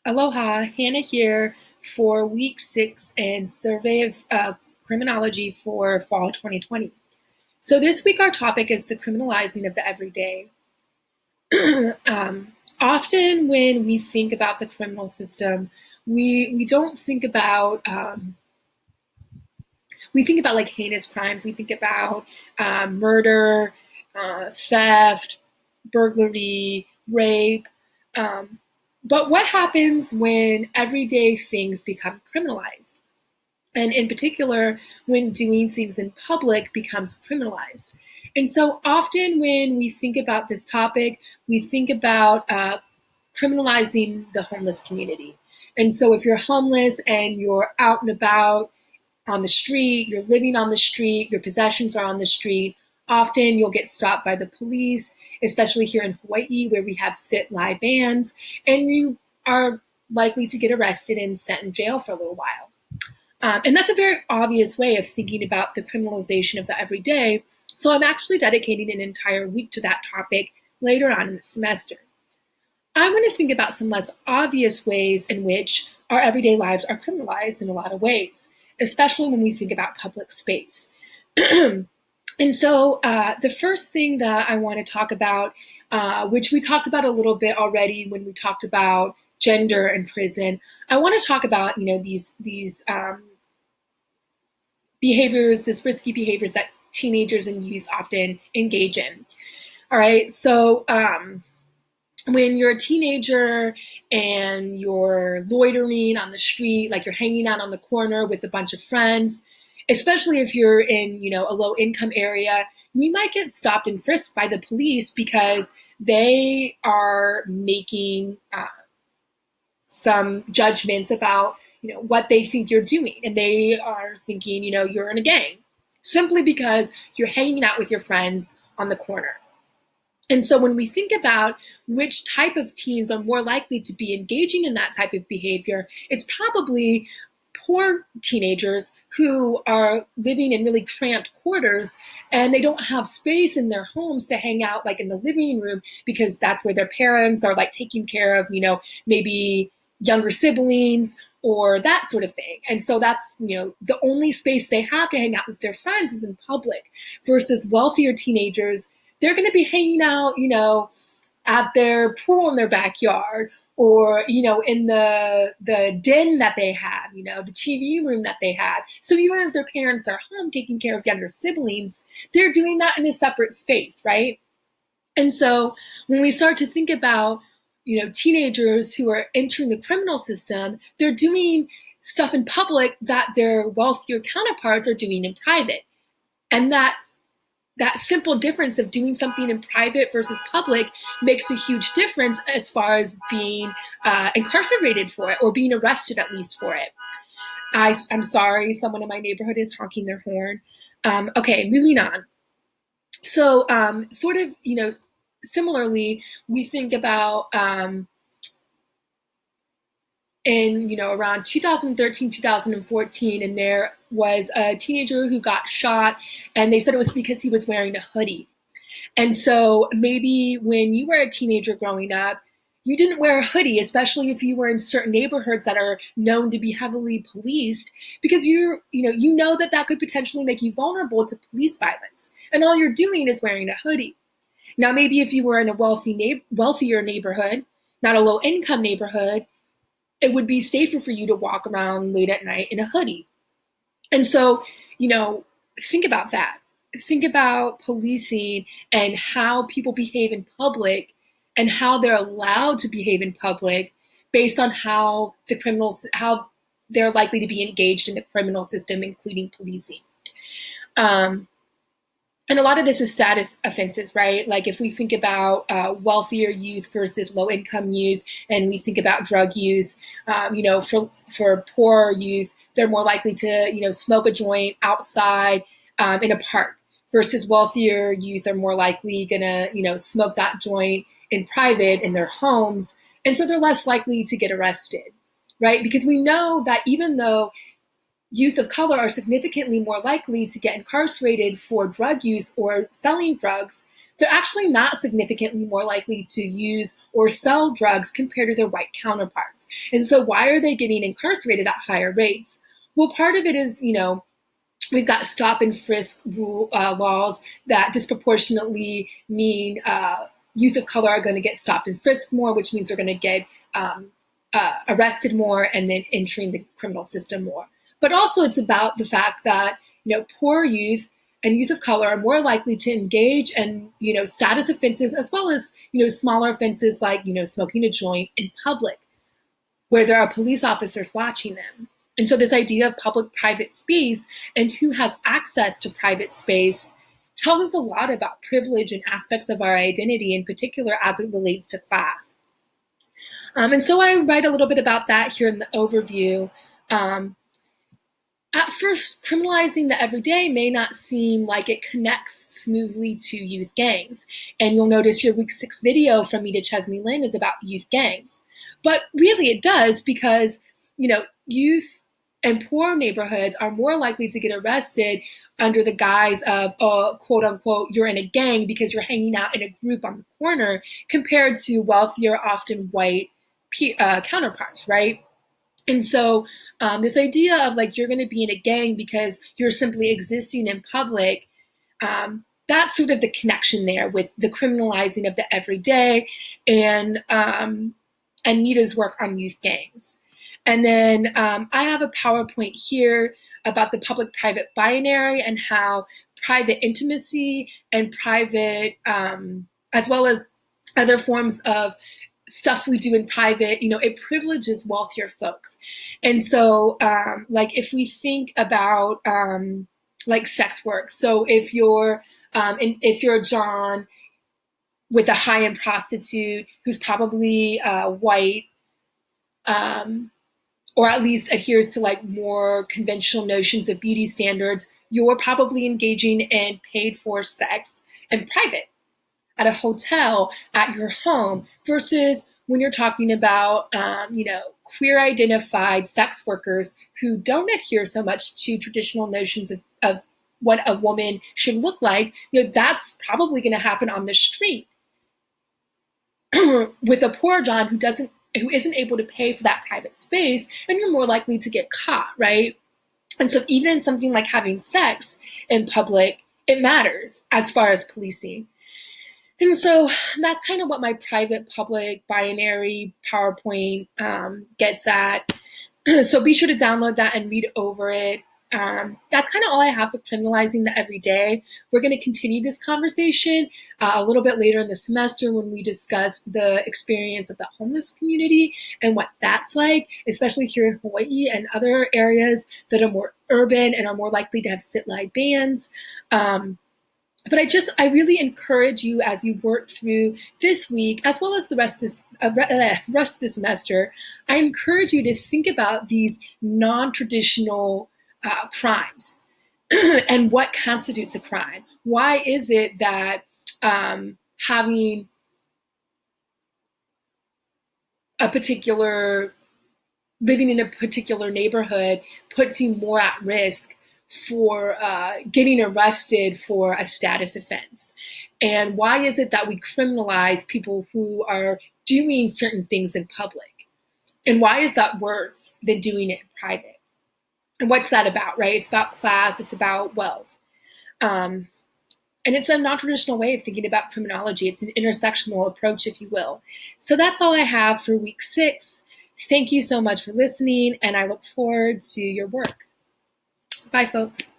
Aloha, Hannah here for week 6 and survey of criminology for fall 2020. So this week our topic is the criminalizing of the everyday. um, Often when we think about the criminal system, we don't think about we think about like heinous crimes. We think about murder, theft, burglary, rape. Um, but what happens when everyday things become criminalized? And in particular, when doing things in public becomes criminalized. And so often when we think about this topic, we think about criminalizing the homeless community. And so if you're homeless and you're out and about, on the street, you're living on the street, your possessions are on the street. Often you'll get stopped by the police, especially here in Hawaii where we have sit lie bans, and you are likely to get arrested and sent in jail for a little while. And that's a very obvious way of thinking about the criminalization of the everyday. So I'm actually dedicating an entire week to that topic later on in the semester. I want to think about some less obvious ways in which our everyday lives are criminalized in a lot of ways, especially when we think about public space. And so the first thing that I want to talk about, which we talked about a little bit already when we talked about gender in prison, I want to talk about these behaviors, these risky behaviors that teenagers and youth often engage in. All right, so when you're a teenager and you're loitering on the street, like you're hanging out on the corner with a bunch of friends, especially if you're in, a low income area, you might get stopped and frisked by the police because they are making some judgments about, what they think you're doing. And they are thinking, you're in a gang simply because you're hanging out with your friends on the corner. And so when we think about which type of teens are more likely to be engaging in that type of behavior, it's probably poor teenagers who are living in really cramped quarters and they don't have space in their homes to hang out like in the living room because that's where their parents are like taking care of, maybe younger siblings or that sort of thing. And so that's, the only space they have to hang out with their friends is in public versus wealthier teenagers. They're going to be hanging out, at their pool in their backyard or, in the den that they have, the TV room that they have. So even if their parents are home taking care of younger siblings, they're doing that in a separate space, right? And so when we start to think about, teenagers who are entering the criminal system, they're doing stuff in public that their wealthier counterparts are doing in private. And that simple difference of doing something in private versus public makes a huge difference as far as being incarcerated for it or being arrested at least for it. I'm sorry, someone in my neighborhood is honking their horn. Okay, moving on. So sort of, similarly, we think about in around 2013 2014, and there was a teenager who got shot and they said it was because he was wearing a hoodie. And so maybe when you were a teenager growing up, you didn't wear a hoodie, especially if you were in certain neighborhoods that are known to be heavily policed, because you know that could potentially make you vulnerable to police violence, and all you're doing is wearing a hoodie. Now maybe if you were in a wealthier neighborhood, not a low income neighborhood, it would be safer for you to walk around late at night in a hoodie. And so, think about that. Think about policing and how people behave in public and how they're allowed to behave in public based on how they're likely to be engaged in the criminal system, including policing. And a lot of this is status offenses, right? Like if we think about wealthier youth versus low income youth, and we think about drug use, for poor youth, they're more likely to, smoke a joint outside in a park versus wealthier youth are more likely gonna, smoke that joint in private in their homes. And so they're less likely to get arrested, right? Because we know that even though youth of color are significantly more likely to get incarcerated for drug use or selling drugs, they're actually not significantly more likely to use or sell drugs compared to their white counterparts. And so why are they getting incarcerated at higher rates? Well, part of it is, we've got stop and frisk laws that disproportionately mean youth of color are going to get stopped and frisked more, which means they're going to get arrested more and then entering the criminal system more. But also it's about the fact that, poor youth and youth of color are more likely to engage in, status offenses as well as, smaller offenses like, smoking a joint in public, where there are police officers watching them. And so this idea of public-private space and who has access to private space tells us a lot about privilege and aspects of our identity, in particular as it relates to class. And so I write a little bit about that here in the overview. At first, criminalizing the everyday may not seem like it connects smoothly to youth gangs. And you'll notice your week 6 video from Mita Chesney Lynn is about youth gangs. But really it does, because, youth and poor neighborhoods are more likely to get arrested under the guise of, quote unquote, you're in a gang because you're hanging out in a group on the corner, compared to wealthier, often white counterparts, right? And so this idea of you're going to be in a gang because you're simply existing in public, that's sort of the connection there with the criminalizing of the everyday and Mita's work on youth gangs. And then I have a PowerPoint here about the public-private binary and how private intimacy and private, as well as other forms of stuff we do in private, it privileges wealthier folks. And so if we think about sex work, so if you're John with a high-end prostitute who's probably white, or at least adheres to more conventional notions of beauty standards, you're probably engaging in paid for sex in private at a hotel, at your home, versus when you're talking about, queer identified sex workers who don't adhere so much to traditional notions of what a woman should look like, that's probably going to happen on the street with a poor John who isn't able to pay for that private space, and you're more likely to get caught, right? And so even something like having sex in public, it matters as far as policing. And so that's kind of what my private public binary PowerPoint gets at. So be sure to download that and read over it. That's kind of all I have for criminalizing the everyday. We're going to continue this conversation a little bit later in the semester when we discuss the experience of the homeless community and what that's like, especially here in Hawaii and other areas that are more urban and are more likely to have sit-lie bans. But I really encourage you, as you work through this week, as well as the rest of the semester, I encourage you to think about these non-traditional crimes and what constitutes a crime. Why is it that having living in a particular neighborhood puts you more at risk for getting arrested for a status offense? And why is it that we criminalize people who are doing certain things in public? And why is that worse than doing it in private? And what's that about, right? It's about class, it's about wealth. And it's a non-traditional way of thinking about criminology. It's an intersectional approach, if you will. So that's all I have for week 6. Thank you so much for listening, and I look forward to your work. Bye, folks.